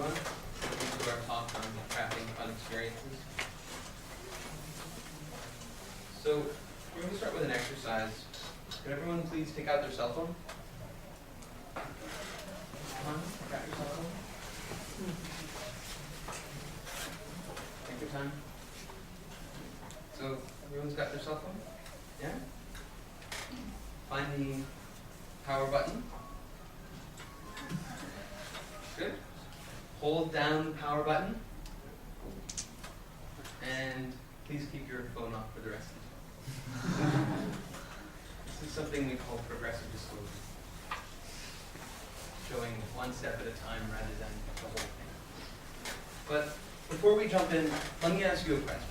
everyone. Welcome to our talk on crafting fun experiences. So, we're going to start with an exercise. Could everyone please take out their cell phone? Come on, grab your cell phone. Take your time. So, everyone's got their cell phone? Yeah? Find the power button. Good. Hold down the power button. And please keep your phone off for the rest of the time. This is something we call progressive disclosure. Showing one step at a time rather than the whole thing. But before we jump in, let me ask you a question.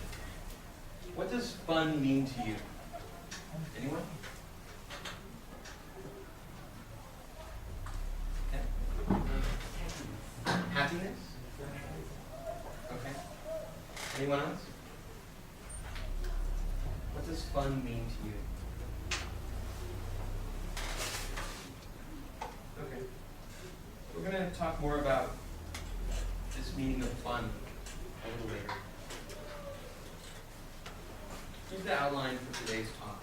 What does fun mean to you? Anyone? Happiness? Okay. Anyone else? What does fun mean to you? Okay. We're going to talk more about this meaning of fun a little later. Here's the outline for today's talk.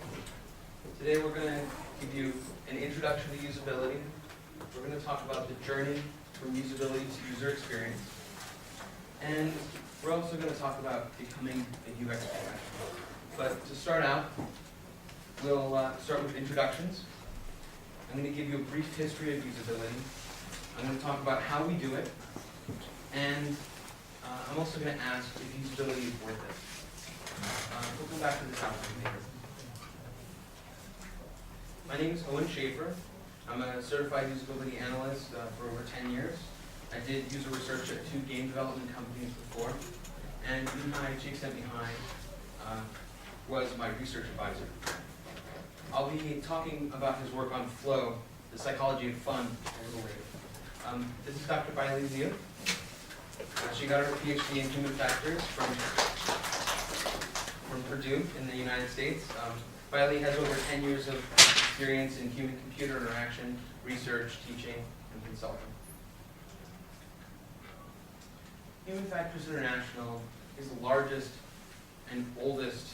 Today we're going to give you an introduction to usability. We're going to talk about the journey from usability to user experience. And we're also going to talk about becoming a UX professional. But to start out, we'll start with introductions. I'm going to give you a brief history of usability. I'm going to talk about how we do it. And I'm also going to ask if usability is worth it. We'll come back to this outline later. My name is Owen Schaffer. I'm a certified usability analyst for over 10 years. I did user research at 2 game development companies before, and Mihai Csikszentmihalyi was my research advisor. I'll be talking about his work on flow, the psychology of fun, a little later. This is Dr. Bailey Liu. She got her PhD in human factors from Purdue in the United States. Bailey has over 10 years of experience in human-computer interaction, research, teaching, and consulting. Human Factors International is the largest and oldest.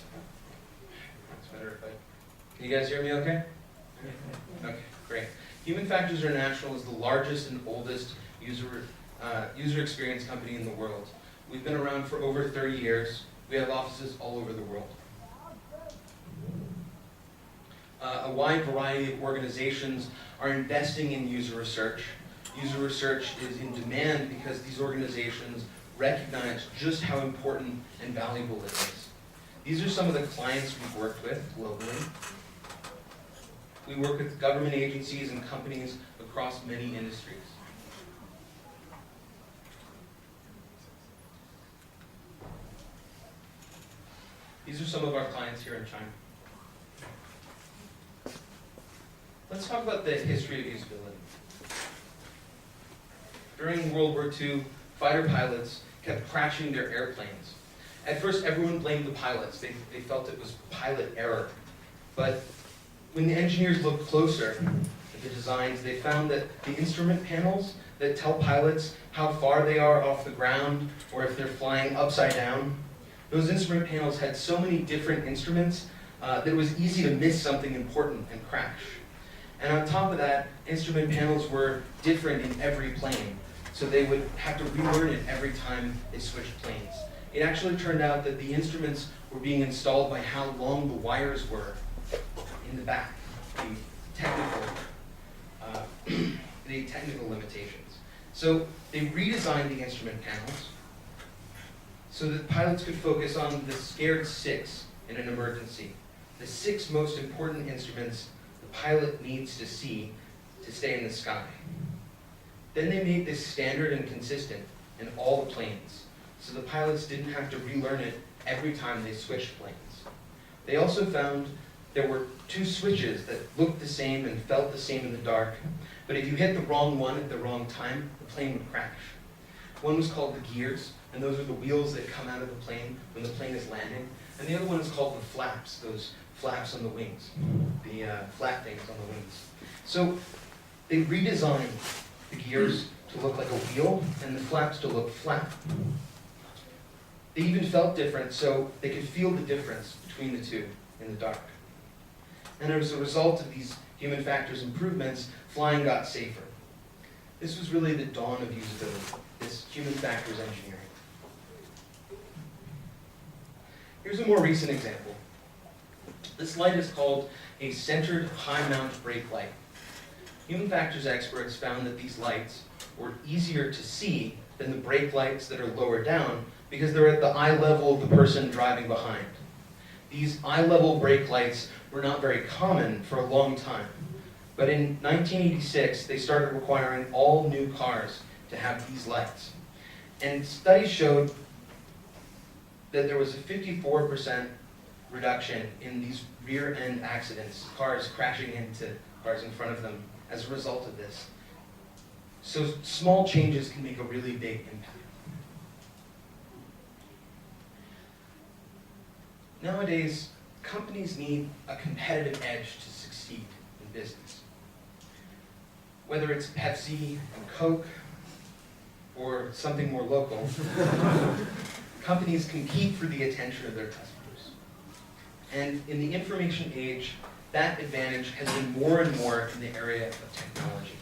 It's better if I. Can you guys hear me okay? Okay, great. Human Factors International is the largest and oldest user experience company in the world. We've been around for over 30 years. We have offices all over the world. A wide variety of organizations are investing in user research. User research is in demand because these organizations recognize just how important and valuable it is. These are some of the clients we've worked with globally. We work with government agencies and companies across many industries. These are some of our clients here in China. Let's talk about the history of usability. During World War II, fighter pilots kept crashing their airplanes. At first, everyone blamed the pilots. They felt it was pilot error. But when the engineers looked closer at the designs, they found that the instrument panels that tell pilots how far they are off the ground or if they're flying upside down, those instrument panels had so many different instruments that it was easy to miss something important and crash. And on top of that, instrument panels were different in every plane, so they would have to relearn it every time they switched planes. It actually turned out that the instruments were being installed by how long the wires were in the back, the technical limitations. So they redesigned the instrument panels so that pilots could focus on the scared 6 in an emergency, the 6 most important instruments the pilot needs to see to stay in the sky. Then they made this standard and consistent in all the planes, so the pilots didn't have to relearn it every time they switched planes. They also found there were 2 switches that looked the same and felt the same in the dark, but if you hit the wrong one at the wrong time, the plane would crash. One was called the gears, and those are the wheels that come out of the plane when the plane is landing. And the other one is called the flaps, those flaps on the wings, the flap things on the wings. So they redesigned the gears to to look like a wheel and the flaps to look flat. They even felt different, so they could feel the difference between the two in the dark. And as a result of these human factors improvements, flying got safer. This was really the dawn of usability, this human factors engineering. Here's a more recent example. This light is called a centered high mount brake light. Human factors experts found that these lights were easier to see than the brake lights that are lower down because they're at the eye level of the person driving behind. These eye-level brake lights were not very common for a long time, but in 1986 they started requiring all new cars to have these lights. And studies showed that there was a 54% reduction in these rear-end accidents, cars crashing into cars in front of them as a result of this. So small changes can make a really big impact. Nowadays, companies need a competitive edge to succeed in business. Whether it's Pepsi and Coke, or something more local, companies compete for the attention of their customers. And in the information age, that advantage has been more and more in the area of technology.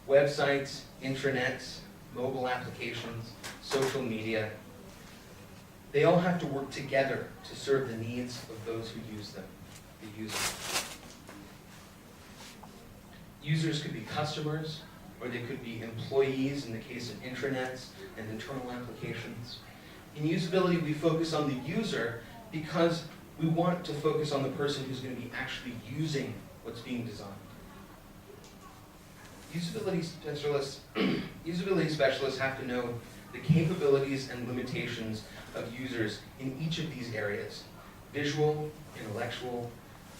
Websites, intranets, mobile applications, social media, they all have to work together to serve the needs of those who use them, the users. Users could be customers, or they could be employees in the case of intranets and internal applications. In usability, we focus on the user because we want to focus on the person who's going to be actually using what's being designed. Usability specialists have to know the capabilities and limitations of users in each of these areas: visual, intellectual,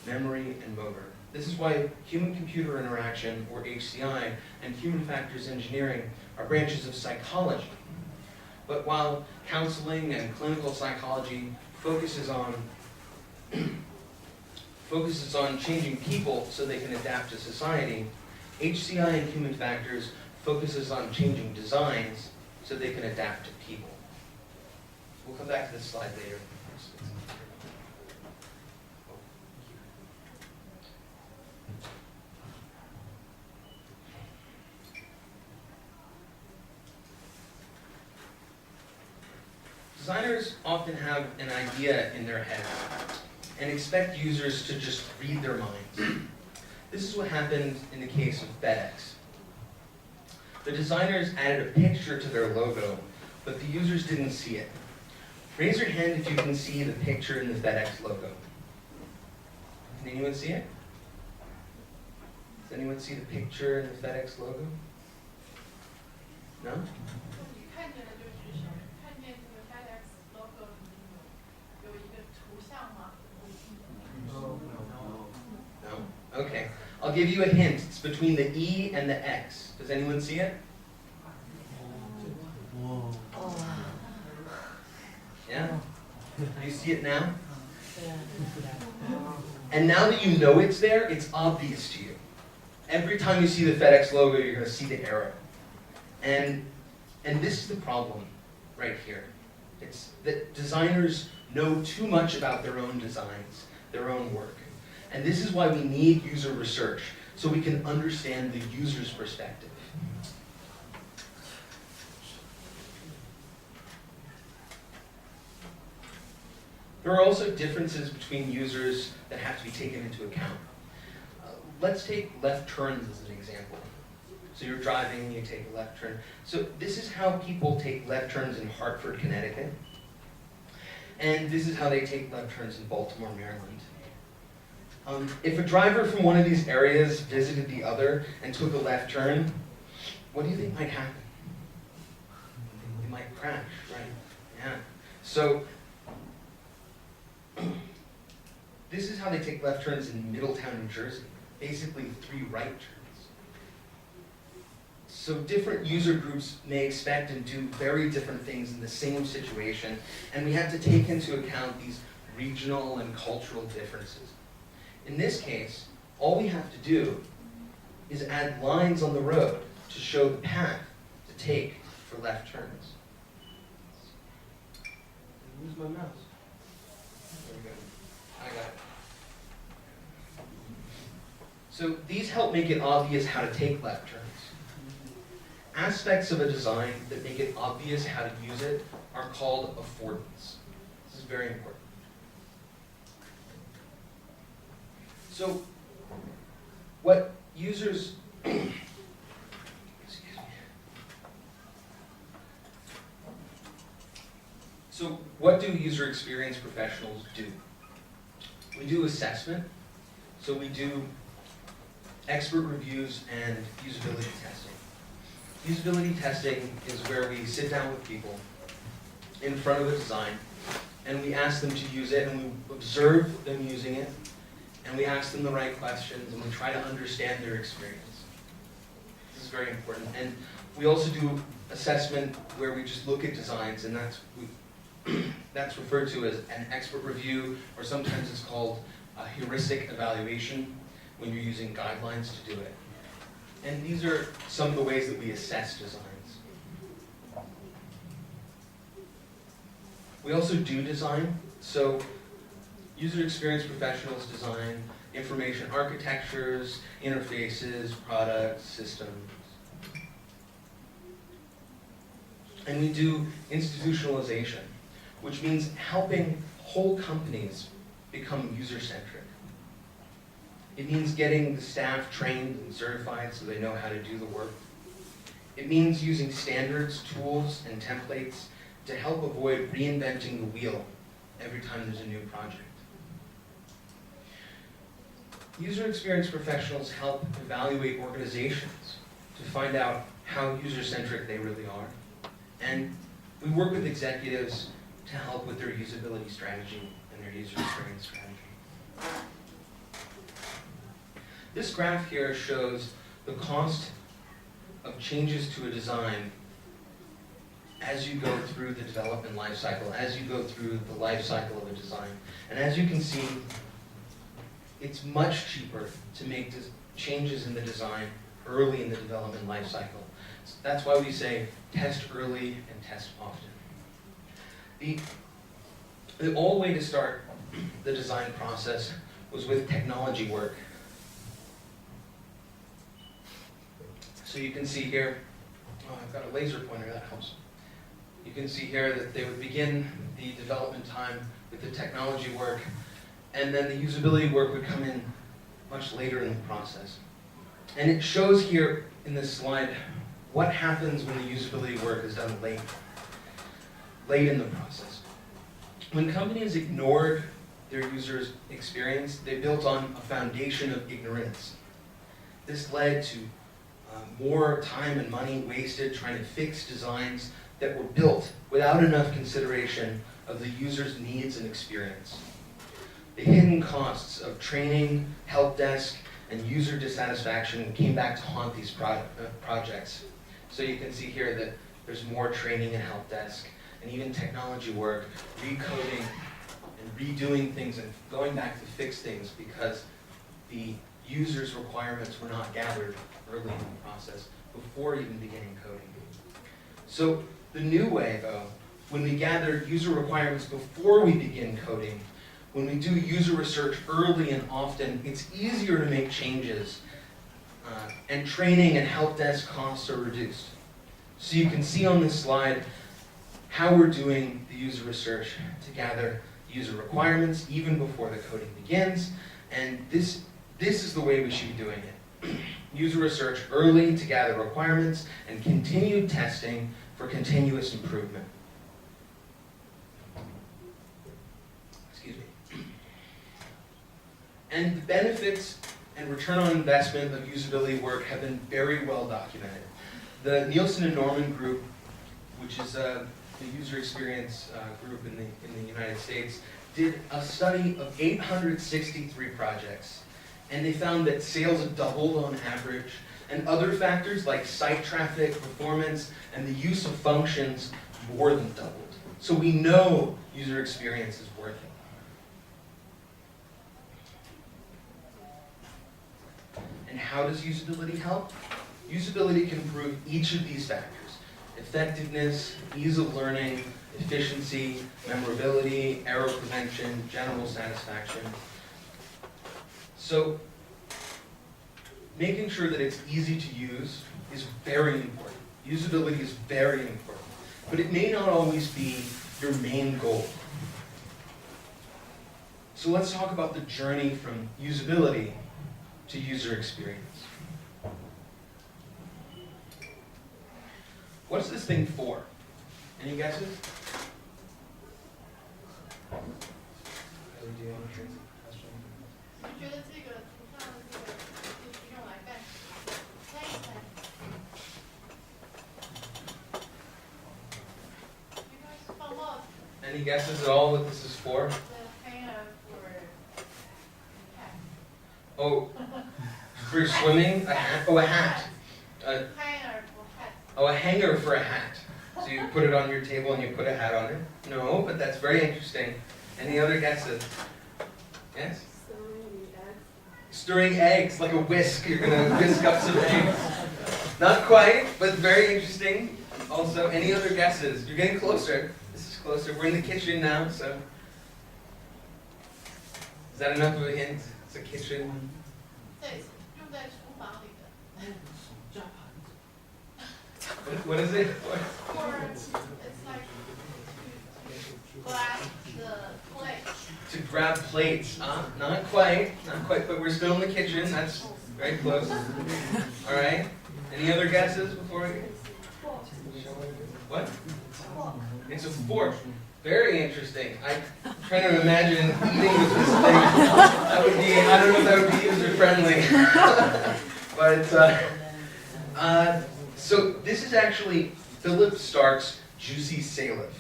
memory, and motor. This is why human-computer interaction, or HCI, and human factors engineering are branches of psychology. But while counseling and clinical psychology focuses on changing people so they can adapt to society, HCI and human factors focuses on changing designs so they can adapt to people. We'll come back to this slide later. Designers often have an idea in their head and expect users to just read their minds. This is what happened in the case of FedEx. The designers added a picture to their logo, but the users didn't see it. Raise your hand if you can see the picture in the FedEx logo. Can anyone see it? Does anyone see the picture in the FedEx logo? No? No? Okay. I'll give you a hint. It's between the E and the X. Does anyone see it? Yeah? Do you see it now? And now that you know it's there, it's obvious to you. Every time you see the FedEx logo, you're going to see the arrow. And this is the problem right here. It's that designers know too much about their own designs, their own work. And this is why we need user research, so we can understand the user's perspective. There are also differences between users that have to be taken into account. Let's take left turns as an example. So you're driving, you take a left turn. So this is how people take left turns in Hartford, Connecticut. And this is how they take left turns in Baltimore, Maryland. If a driver from one of these areas visited the other and took a left turn, what do you think might happen? They might crash, right? Yeah. So this is how they take left turns in Middletown, New Jersey. Basically 3 right turns. So different user groups may expect and do very different things in the same situation, and we have to take into account these regional and cultural differences. In this case, all we have to do is add lines on the road to show the path to take for left turns. Where's my mouse? There we go. I got it. So these help make it obvious how to take left turns. Aspects of a design that make it obvious how to use it are called affordance. This is very important. So what users So what do user experience professionals do? We do assessment. So we do expert reviews and usability testing. Usability testing is where we sit down with people in front of a design and we ask them to use it and we observe them using it and we ask them the right questions and we try to understand their experience. This is very important. And we also do assessment where we just look at designs, and that's referred to as an expert review, or sometimes it's called a heuristic evaluation when you're using guidelines to do it. And these are some of the ways that we assess designs. We also do design. So user experience professionals design information architectures, interfaces, products, systems. And we do institutionalization, which means helping whole companies become user-centric. It means getting the staff trained and certified so they know how to do the work. It means using standards, tools, and templates to help avoid reinventing the wheel every time there's a new project. User experience professionals help evaluate organizations to find out how user-centric they really are. And we work with executives to help with their usability strategy and their user experience strategy. This graph here shows the cost of changes to a design as you go through the development life cycle, as you go through the life cycle of a design. And as you can see, it's much cheaper to make changes in the design early in the development life cycle. So that's why we say test early and test often. The old way to start the design process was with technology work. So you can see here, I've got a laser pointer, that helps. You can see here that they would begin the development time with the technology work, and then the usability work would come in much later in the process. And it shows here in this slide what happens when the usability work is done late in the process. When companies ignored their users' experience, they built on a foundation of ignorance. This led to more time and money wasted trying to fix designs that were built without enough consideration of the user's needs and experience. The hidden costs of training, help desk, and user dissatisfaction came back to haunt these projects. So you can see here that there's more training and help desk, and even technology work, recoding and redoing things and going back to fix things because the user's requirements were not gathered early in the process before even beginning coding. So the new way, though, when we gather user requirements before we begin coding, when we do user research early and often, it's easier to make changes, and training and help desk costs are reduced. So you can see on this slide how we're doing the user research to gather user requirements even before the coding begins, and this is the way we should be doing it. User research early to gather requirements and continued testing for continuous improvement. Excuse me. And the benefits and return on investment of usability work have been very well documented. The Nielsen and Norman group, which is the user experience group in the United States, did a study of 863 projects. And they found that sales doubled on average, and other factors like site traffic, performance, and the use of functions more than doubled. So we know user experience is working. And how does usability help? Usability can improve each of these factors: effectiveness, ease of learning, efficiency, memorability, error prevention, general satisfaction. So, making sure that it's easy to use is very important. Usability is very important, but it may not always be your main goal. So let's talk about the journey from usability to user experience. What's this thing for? Any guesses? Any guesses at all what this is for? Oh, for swimming? A hat? Oh, a hat. A hanger for a hat. So you put it on your table and you put a hat on it? No, but that's very interesting. Any other guesses? Yes? Stirring eggs, like a whisk. You're going to whisk up some eggs. Not quite, but very interesting. Also, any other guesses? You're getting closer. This is closer. We're in the kitchen now, so. Is that enough of a hint? It's a kitchen. What is it? It's like to grab the plate. To grab plates. Not quite, but we're still in the kitchen. That's very close. All right. Any other guesses before we? What? It's a fork. Very interesting. I'm trying to imagine eating with this thing. That would be, I don't know if that would be user friendly. But, so this is actually Philip Stark's Juicy Salif.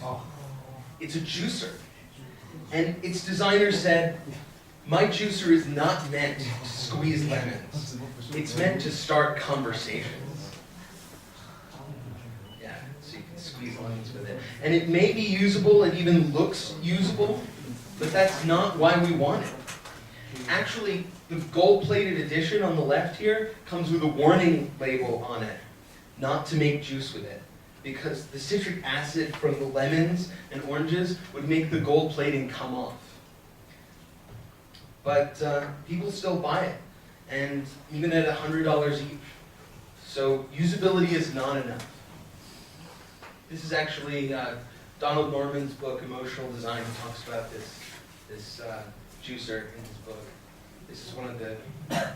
It's a juicer. And its designer said, my juicer is not meant to squeeze lemons. It's meant to start conversations. Yeah, so you can squeeze lemons with it. And it may be usable, it even looks usable, but that's not why we want it. Actually, the gold-plated edition on the left here comes with a warning label on it, not to make juice with it, because the citric acid from the lemons and oranges would make the gold plating come off. But people still buy it, and even at $100 each. So usability is not enough. This is actually Donald Norman's book, Emotional Design. He talks about this juicer in his book. This is one of the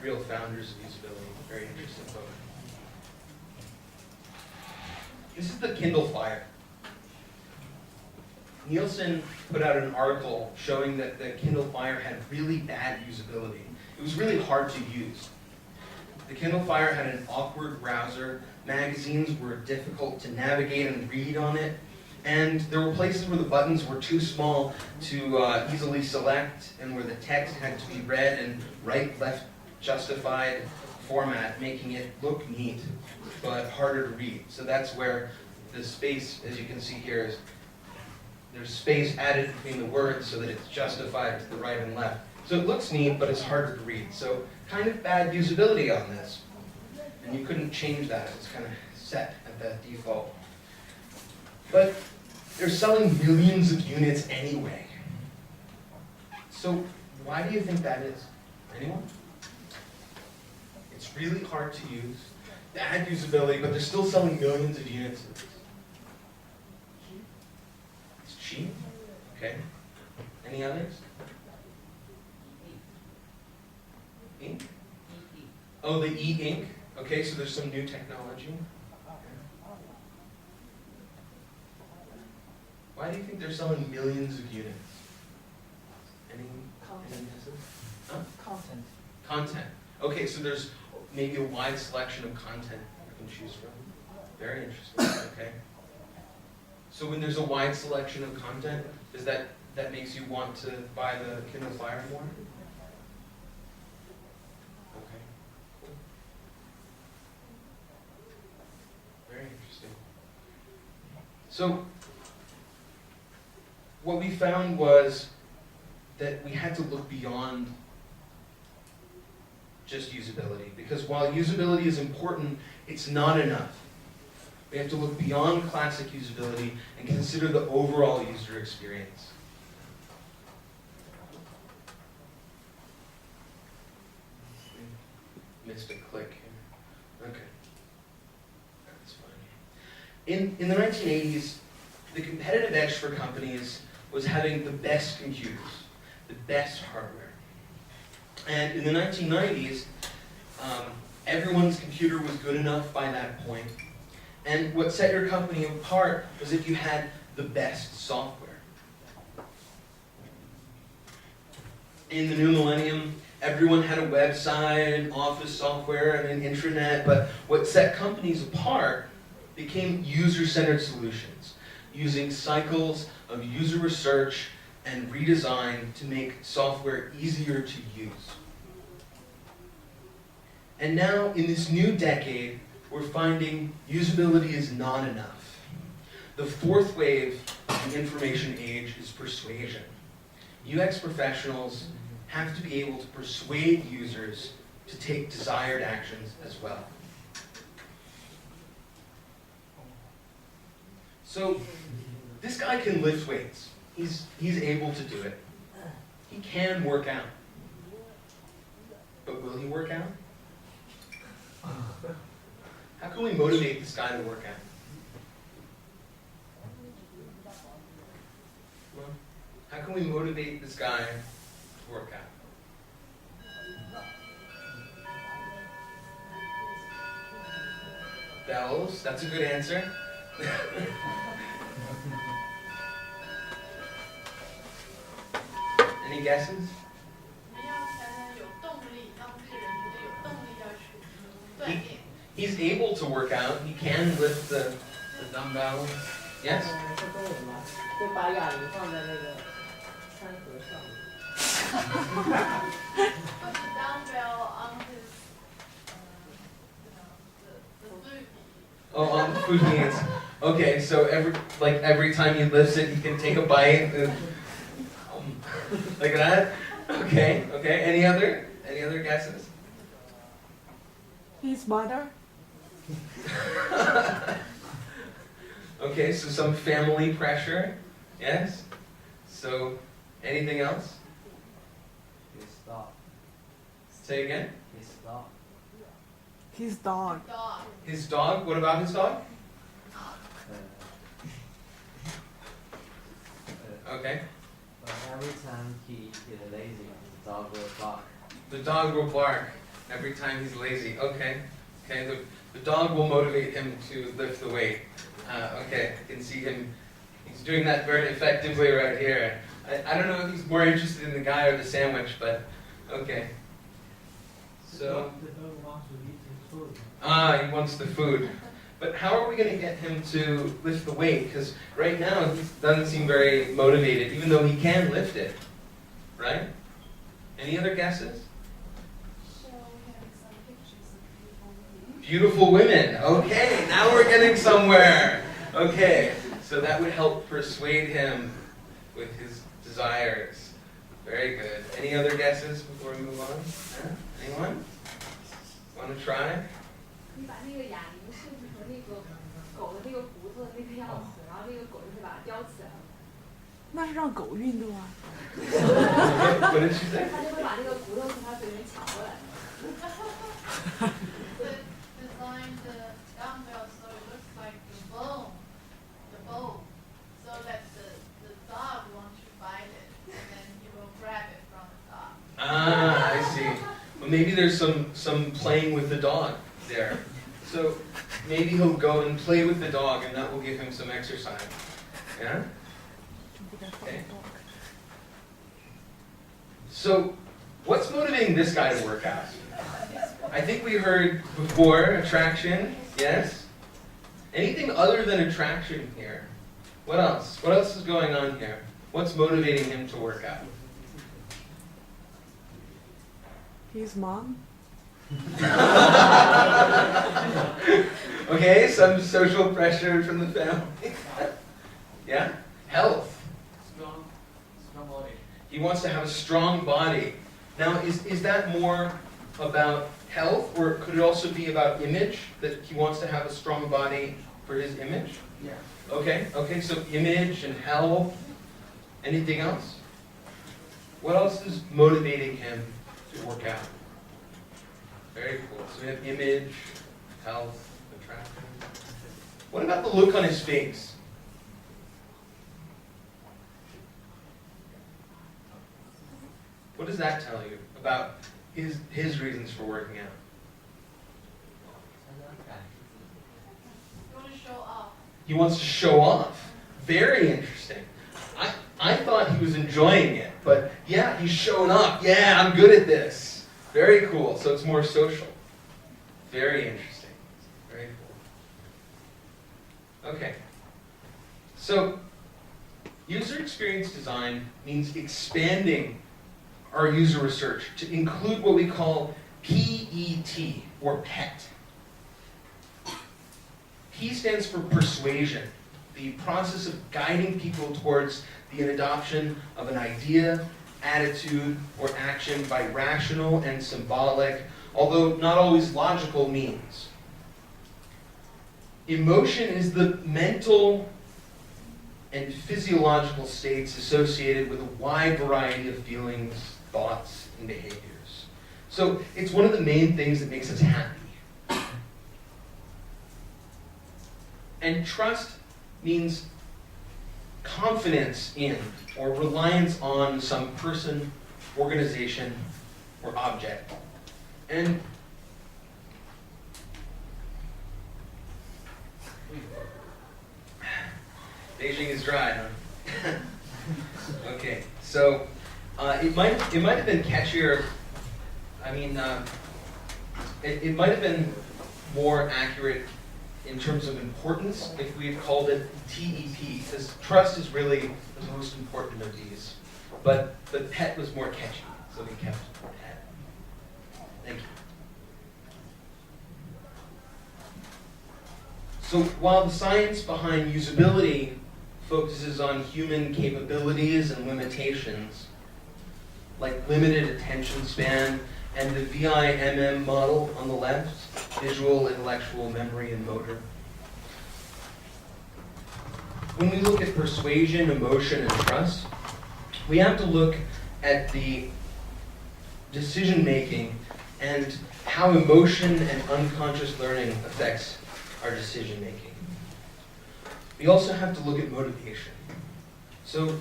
real founders of usability. Very interesting book. This is the Kindle Fire. Nielsen put out an article showing that the Kindle Fire had really bad usability. It was really hard to use. The Kindle Fire had an awkward browser, magazines were difficult to navigate and read on it, and there were places where the buttons were too small to easily select, and where the text had to be read in right-left justified format, making it look neat, but harder to read. So that's where the space, as you can see here, is there's space added between the words so that it's justified to the right and left. So it looks neat, but it's harder to read. So kind of bad usability on this. And you couldn't change that. It's kind of set at that default. But they're selling millions of units anyway. So why do you think that is? Anyone? It's really hard to use, bad usability, but they're still selling millions of units of this. It's cheap. Okay. Any others? Ink? Oh, the e-ink. Okay, so there's some new technology. Why do you think they're selling millions of units? Any guesses? Huh? Content. Okay, so there's maybe a wide selection of content you can choose from. Very interesting. Okay. So when there's a wide selection of content, does that makes you want to buy the Kindle Fire more? Okay. Cool. Very interesting. So what we found was that we had to look beyond just usability, because while usability is important, It's not enough. We have to look beyond classic usability and consider the overall user experience. Missed a click here. Okay. That's fine. In the 1980s, the competitive edge for companies was having the best computers, the best hardware. And in the 1990s, everyone's computer was good enough by that point. And what set your company apart was if you had the best software. In the new millennium, everyone had a website, and office software, and an intranet, but what set companies apart became user-centered solutions, using cycles of user research and redesign to make software easier to use. And now, in this new decade, we're finding usability is not enough. The fourth wave of the information age is persuasion. UX professionals have to be able to persuade users to take desired actions as well. So, this guy can lift weights. He's able to do it. He can work out. But will he work out? How can we motivate this guy to work out? Well, how can we motivate this guy to work out? Bells, that's a good answer. Any guesses? 怎么样才能有动力，让这个人觉得有动力要去锻炼？ He's able to work out. He can lift the dumbbells. Yes? 这中文吗？就把哑铃放在那个餐盒上。 Put the dumbbell on his, the food. Oh, on the food beans. Okay, so every time he lifts it, he can take a bite. Like that? Okay. Any other guesses? His mother? Okay, so some family pressure. Yes? So, anything else? His dog. Say again? His dog. His dog. Dog. His dog? What about his dog? Okay. But every time he is lazy, the dog will bark. The dog will bark every time he's lazy. Okay. The dog will motivate him to lift the weight. Okay, I can see him. He's doing that very effectively right here. I don't know if he's more interested in the guy or the sandwich, but okay. So. He wants the food. But how are we going to get him to lift the weight? Because right now he doesn't seem very motivated, even though he can lift it. Right? Any other guesses? Show him some pictures of Beautiful women. Okay, now we're getting somewhere. Okay, so that would help persuade him with his desires. Very good. Any other guesses before we move on? Anyone? Want to try? 你把那个哑铃设计成那个狗的那个骨头的那个样子，然后那个狗就会把它叼起来。那是让狗运动啊。What did she say? 它就会把那个骨头从它嘴里抢过来。Design the dumbbell so it looks like the bone, so that the dog wants to bite it, and then he will grab it from the dog. Ah, I see. Well, maybe there's some playing with the dog there. So maybe he'll go and play with the dog, and that will give him some exercise. Yeah? Okay. So what's motivating this guy to work out? I think we heard before attraction, yes? Anything other than attraction here? What else? What else is going on here? What's motivating him to work out? His mom? Okay, some social pressure from the family. Yeah? Health. Strong body. He wants to have a strong body. Now, is that more about health, or could it also be about image, that he wants to have a strong body for his image? Yeah. Okay, so image and health. Anything else? What else is motivating him to work out? Very cool. So we have image, health, attraction. What about the look on his face? What does that tell you about his reasons for working out? You want to show off. He wants to show off. Very interesting. I thought he was enjoying it, but yeah, he's showing off. Yeah, I'm good at this. Very cool. So it's more social. Very interesting. Very cool. Okay. So user experience design means expanding our user research to include what we call PET, or PET. P stands for persuasion, the process of guiding people towards the adoption of an idea, attitude, or action by rational and symbolic, although not always logical, means. Emotion is the mental and physiological states associated with a wide variety of feelings, thoughts, and behaviors. So it's one of the main things that makes us happy. And trust means confidence in or reliance on some person, organization, or object. And Beijing is dry, huh? Okay, so it might have been catchier. I mean, it might have been more accurate in terms of importance if we had called it TEP, because trust is really the most important of these. But PET was more catchy, so we kept PET. Thank you. So while the science behind usability focuses on human capabilities and limitations, like limited attention span and the VIMM model on the left, visual, intellectual, memory, and motor. When we look at persuasion, emotion, and trust, we have to look at the decision-making and how emotion and unconscious learning affects our decision-making. We also have to look at motivation. So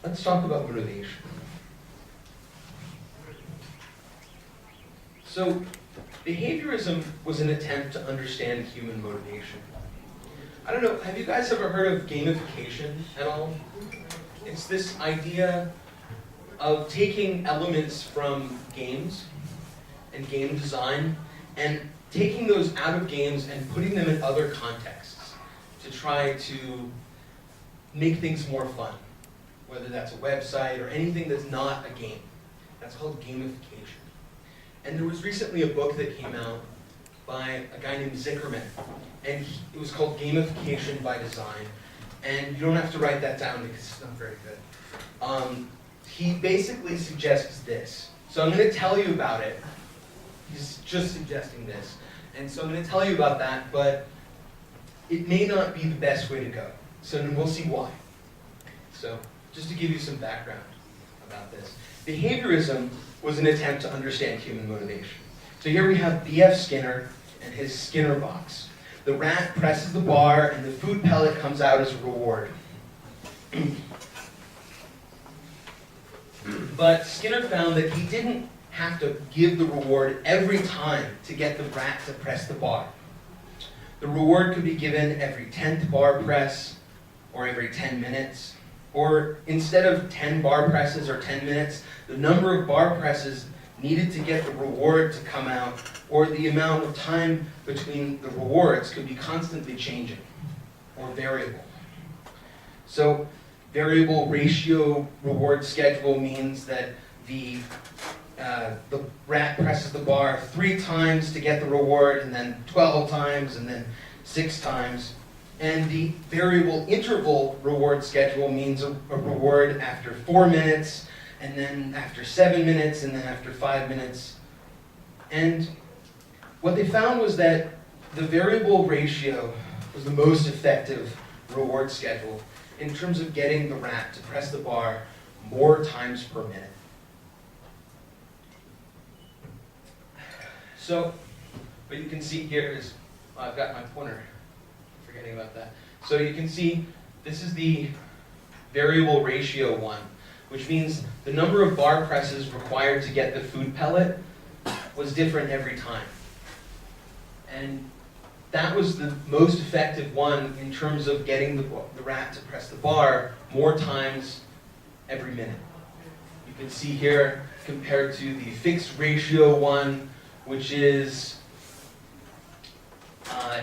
let's talk about motivation. So behaviorism was an attempt to understand human motivation. I don't know, have you guys ever heard of gamification at all? It's this idea of taking elements from games and game design and taking those out of games and putting them in other contexts to try to make things more fun, whether that's a website or anything that's not a game. That's called gamification. And there was recently a book that came out by a guy named Zickerman, and it was called Gamification by Design. And you don't have to write that down because it's not very good. He basically suggests this. So I'm going to tell you about it. He's just suggesting this. And so I'm going to tell you about that, but it may not be the best way to go. So then we'll see why. So just to give you some background about this. Behaviorism was an attempt to understand human motivation. So here we have B.F. Skinner and his Skinner box. The rat presses the bar and the food pellet comes out as a reward. But Skinner found that he didn't have to give the reward every time to get the rat to press the bar. The reward could be given every 10th bar press, or every 10 minutes, or instead of 10 bar presses or 10 minutes, the number of bar presses needed to get the reward to come out, or the amount of time between the rewards could be constantly changing, or variable. So variable ratio reward schedule means that the rat presses the bar 3 times to get the reward, and then 12 times, and then 6 times. And the variable interval reward schedule means a reward after 4 minutes, and then after 7 minutes, and then after 5 minutes, And what they found was that the variable ratio was the most effective reward schedule in terms of getting the rat to press the bar more times per minute. So, what you can see here is, I've got my pointer, forgetting about that. So you can see this is the variable ratio one, which means the number of bar presses required to get the food pellet was different every time. And that was the most effective one in terms of getting the rat to press the bar more times every minute. You can see here compared to the fixed ratio one, which is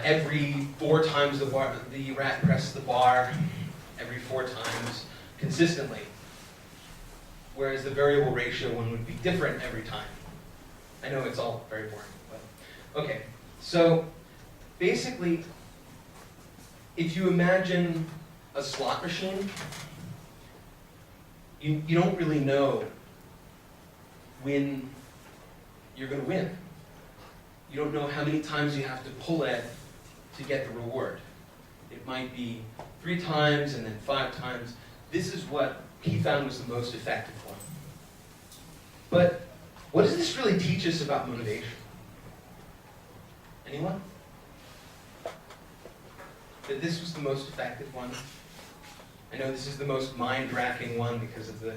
every 4 times the rat presses the bar, every 4 times consistently. Whereas the variable ratio one would be different every time. I know it's all very boring, but okay. So basically, if you imagine a slot machine, you don't really know when you're going to win. You don't know how many times you have to pull it to get the reward. It might be 3 times and then 5 times. This is what he found was the most effective one. But what does this really teach us about motivation? Anyone? That this was the most effective one? I know this is the most mind-racking one because of the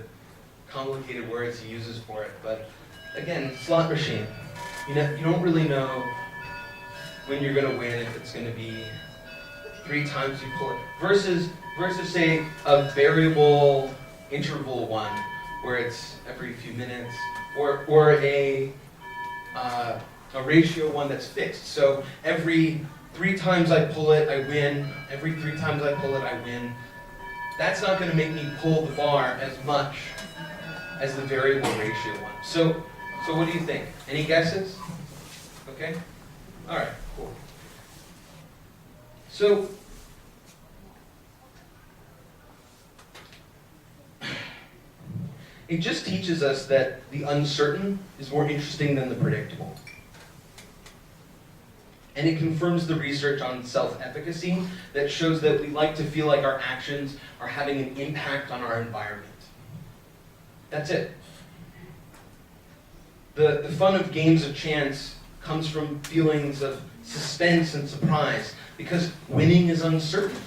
complicated words he uses for it, but again, slot machine. You don't really know when you're going to win, if it's going to be 3 times you pull it, versus say a variable interval one where it's every few minutes, or a ratio one that's fixed. So every 3 times I pull it, I win. Every 3 times I pull it, I win. That's not going to make me pull the bar as much as the variable ratio one. So what do you think? Any guesses? Okay? All right, cool. So it just teaches us that the uncertain is more interesting than the predictable. And it confirms the research on self-efficacy that shows that we like to feel like our actions are having an impact on our environment. That's it. The fun of games of chance comes from feelings of suspense and surprise, because winning is uncertain.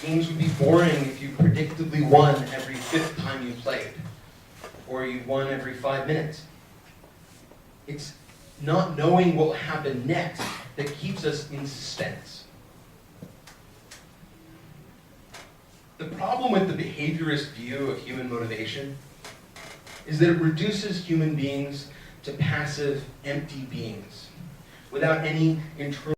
Games would be boring if you predictably won every 5th time you played, or you won every 5 minutes. It's not knowing what will happen next that keeps us in suspense. The problem with the behaviorist view of human motivation is that it reduces human beings to passive, empty beings without any internal